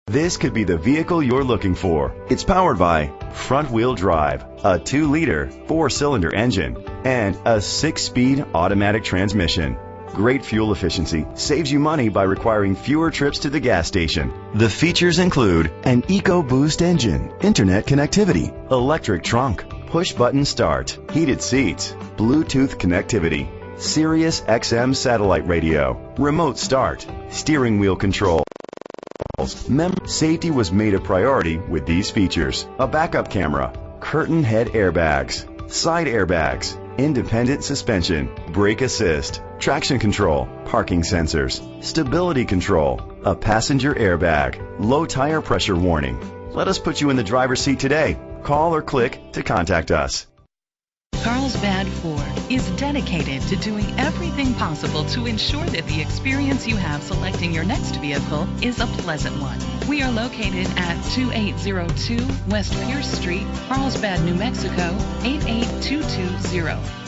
This could be the vehicle you're looking for. It's powered by front-wheel drive, a 2-liter, 4-cylinder engine, and a 6-speed automatic transmission. Great fuel efficiency saves you money by requiring fewer trips to the gas station. The features include an EcoBoost engine, internet connectivity, electric trunk, push-button start, heated seats, Bluetooth connectivity, Sirius XM satellite radio, remote start, steering wheel control. Safety was made a priority with these features: a backup camera, curtain head airbags, side airbags, independent suspension, brake assist, traction control, parking sensors, stability control, a passenger airbag, low tire pressure warning. Let us put you in the driver's seat today. Call or click to contact us. Carlsbad Ford is dedicated to doing everything possible to ensure that the experience you have selecting your next vehicle is a pleasant one. We are located at 2802 West Pierce Street, Carlsbad, New Mexico, 88220.